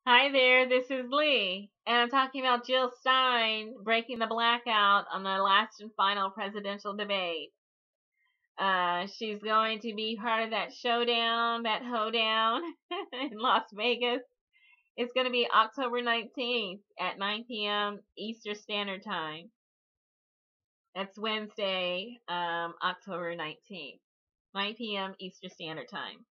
Hi there, this is Lee, and I'm talking about Jill Stein breaking the blackout on the last and final presidential debate. She's going to be part of that showdown, that hoedown in Las Vegas. It's going to be October 19th at 9 p.m. Eastern Standard Time. That's Wednesday, October 19th, 9 p.m. Eastern Standard Time.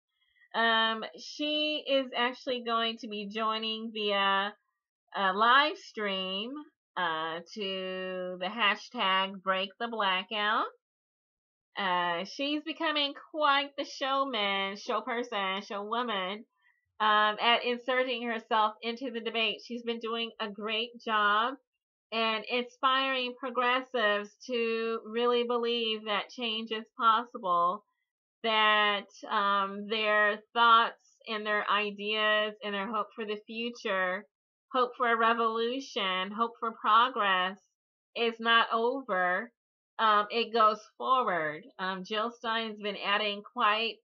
She is actually going to be joining via a live stream to the hashtag Break the Blackout. She's becoming quite the showperson, showwoman at inserting herself into the debate. She's been doing a great job and inspiring progressives to really believe that change is possible, that their thoughts and their ideas and their hope for the future, hope for a revolution, hope for progress is not over. It goes forward. Jill Stein's been adding quite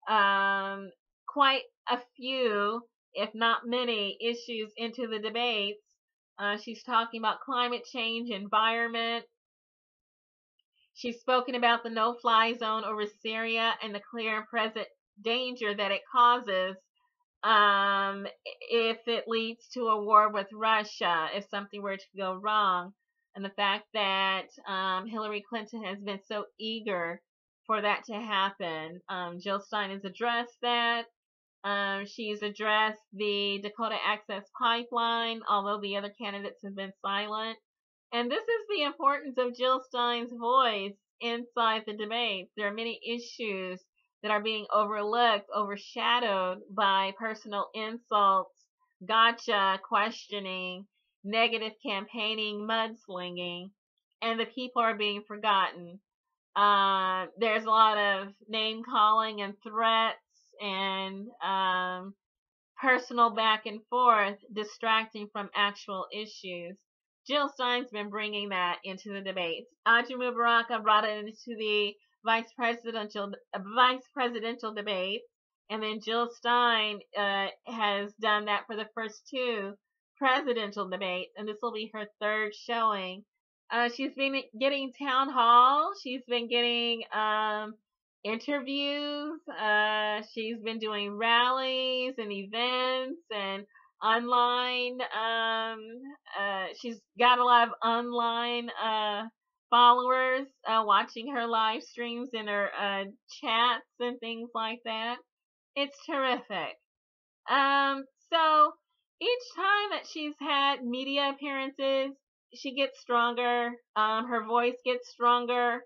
a few, if not many, issues into the debates. She's talking about climate change, environment. She's spoken about the no-fly zone over Syria and the clear and present danger that it causes if it leads to a war with Russia, if something were to go wrong, and the fact that Hillary Clinton has been so eager for that to happen. Jill Stein has addressed that. She's addressed the Dakota Access Pipeline, although the other candidates have been silent. And this is the importance of Jill Stein's voice inside the debates. There are many issues that are being overlooked, overshadowed by personal insults, gotcha questioning, negative campaigning, mudslinging, and the people are being forgotten. There's a lot of name calling and threats and personal back and forth, distracting from actual issues. Jill Stein's been bringing that into the debates. Ajamu Baraka brought it into the vice presidential debate, and then Jill Stein has done that for the first two presidential debates, and this will be her third showing. She's been getting town hall. She's been getting interviews. She's been doing rallies and events and online. She's got a lot of online followers watching her live streams and her chats and things like that. It's terrific. So each time that she's had media appearances, she gets stronger. Her voice gets stronger.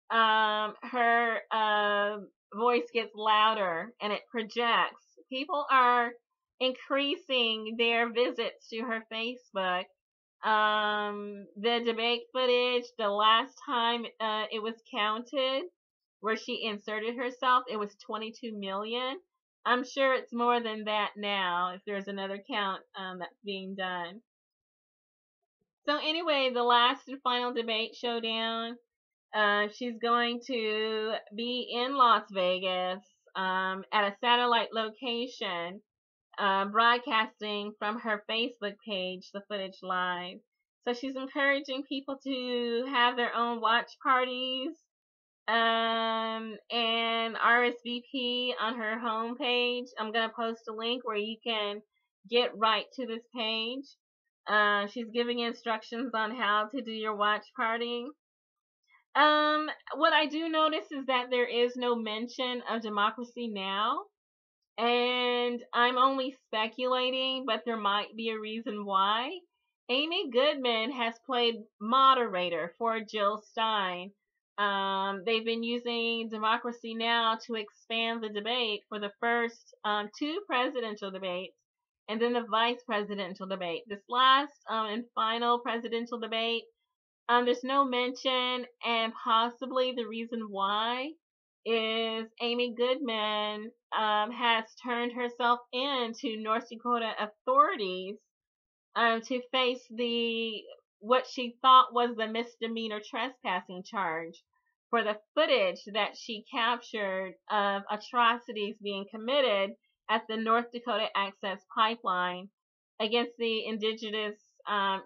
Her voice gets louder and it projects. People are increasing their visits to her Facebook. The debate footage, the last time it was counted, where she inserted herself, it was 22 million. I'm sure it's more than that now if there's another count that's being done. So anyway, the last and final debate showdown. She's going to be in Las Vegas at a satellite location, broadcasting from her Facebook page, the footage live. So she's encouraging people to have their own watch parties and RSVP on her homepage. I'm going to post a link where you can get right to this page. She's giving instructions on how to do your watch party. What I do notice is that there is no mention of Democracy Now! And I'm only speculating, but there might be a reason why. Amy Goodman has played moderator for Jill Stein. They've been using Democracy Now! To expand the debate for the first two presidential debates and then the vice presidential debate. This last and final presidential debate, there's no mention, and possibly the reason why is Amy Goodman has turned herself in to North Dakota authorities to face what she thought was the misdemeanor trespassing charge for the footage that she captured of atrocities being committed at the North Dakota Access Pipeline against the indigenous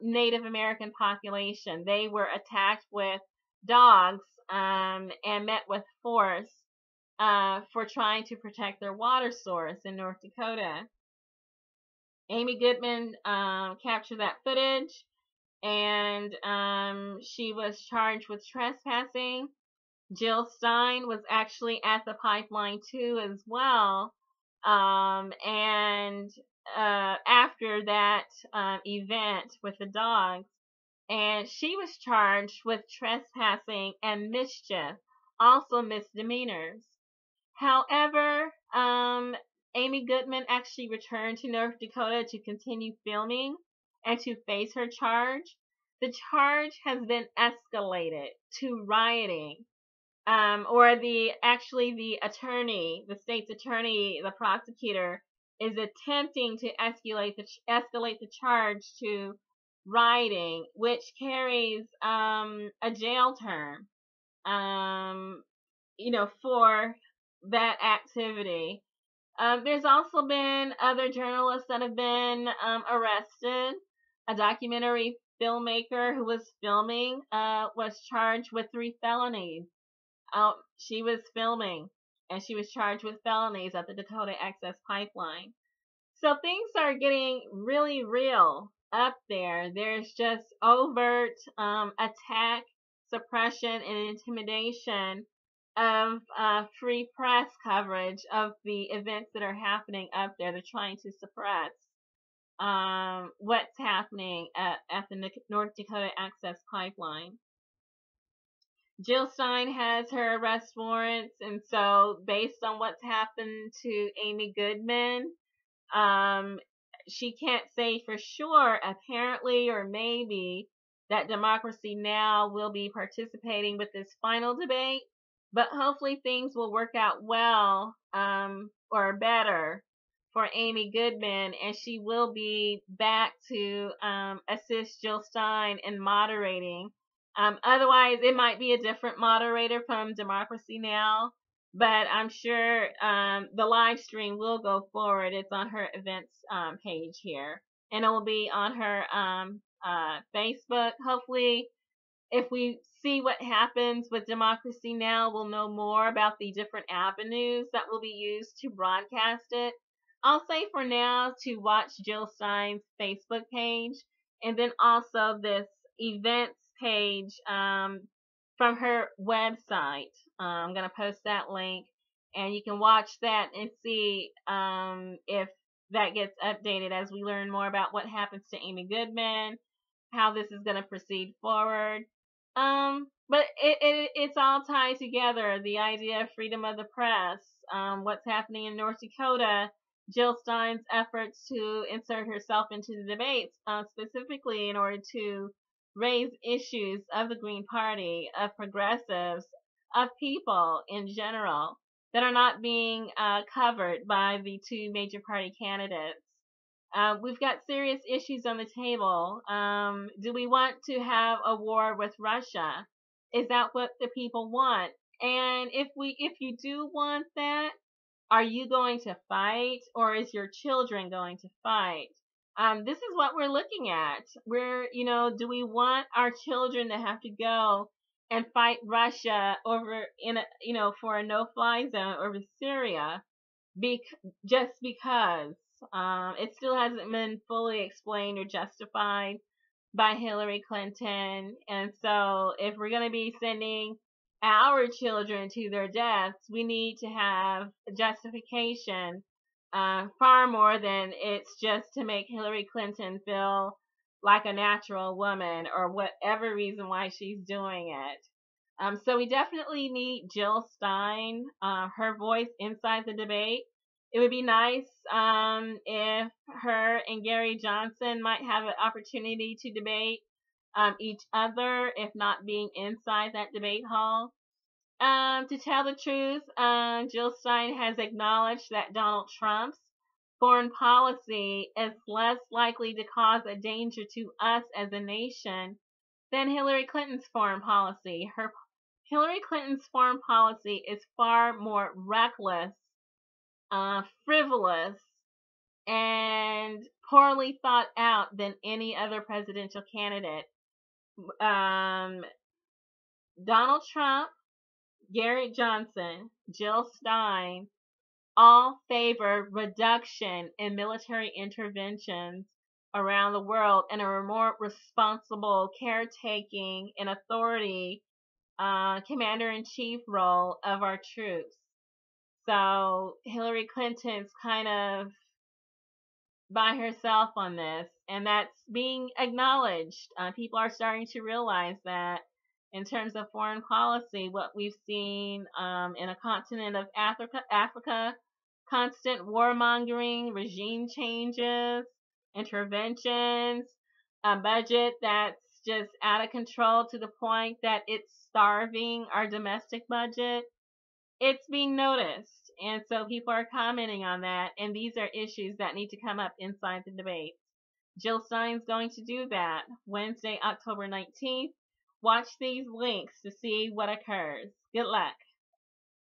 Native American population. They were attacked with dogs and met with force for trying to protect their water source in North Dakota. Amy Goodman captured that footage, and she was charged with trespassing. Jill Stein was actually at the pipeline too, as well. And after that event with the dogs, and she was charged with trespassing and mischief, also misdemeanors. However, Amy Goodman actually returned to North Dakota to continue filming and to face her charge. The charge has been escalated to rioting, or the attorney, the state's attorney, the prosecutor, is attempting to escalate the charge to rioting, which carries a jail term, for that activity. There's also been other journalists that have been arrested. A documentary filmmaker who was filming was charged with 3 felonies. She was filming, and she was charged with felonies at the Dakota Access Pipeline. So things are getting really real up there. There's just overt attack, suppression, and intimidation of free press coverage of the events that are happening up there. They're trying to suppress what's happening at the North Dakota Access Pipeline. Jill Stein has her arrest warrants, and so based on what's happened to Amy Goodman, she can't say for sure, apparently or maybe, that Democracy Now! Will be participating with this final debate, but hopefully things will work out well, or better, for Amy Goodman, and she will be back to assist Jill Stein in moderating. Otherwise, it might be a different moderator from Democracy Now!, but I'm sure the live stream will go forward. It's on her events page here, and it will be on her Facebook. Hopefully, if we see what happens with Democracy Now!, we'll know more about the different avenues that will be used to broadcast it. I'll say for now to watch Jill Stein's Facebook page, and then also this events page from her website. I'm going to post that link, and you can watch that and see if that gets updated as we learn more about what happens to Amy Goodman, how this is going to proceed forward. But it's all tied together. The idea of freedom of the press, what's happening in North Dakota, Jill Stein's efforts to insert herself into the debates, specifically in order to raise issues of the Green Party, of progressives, of people in general that are not being covered by the 2 major party candidates. We've got serious issues on the table. Do we want to have a war with Russia? Is that what the people want? And if you do want that, are you going to fight, or is your children going to fight? This is what we're looking at. Do we want our children to have to go and fight Russia over for a no-fly zone over Syria, just because? It still hasn't been fully explained or justified by Hillary Clinton. And so if we're going to be sending our children to their deaths, we need to have justification, far more than it's just to make Hillary Clinton feel like a natural woman or whatever reason why she's doing it. So we definitely need Jill Stein, her voice inside the debate. It would be nice if her and Gary Johnson might have an opportunity to debate each other, if not being inside that debate hall. To tell the truth, Jill Stein has acknowledged that Donald Trump's foreign policy is less likely to cause a danger to us as a nation than Hillary Clinton's foreign policy. Hillary Clinton's foreign policy is far more reckless, frivolous, and poorly thought out than any other presidential candidate. Donald Trump, Gary Johnson, Jill Stein all favor reduction in military interventions around the world and a more responsible caretaking and authority commander-in-chief role of our troops. So Hillary Clinton's kind of by herself on this, and that's being acknowledged. People are starting to realize that in terms of foreign policy, what we've seen in a continent of Africa, constant warmongering, regime changes, interventions, a budget that's just out of control to the point that it's starving our domestic budget. It's being noticed. And so people are commenting on that. And these are issues that need to come up inside the debate. Jill Stein's going to do that Wednesday, October 19th. Watch these links to see what occurs. Good luck.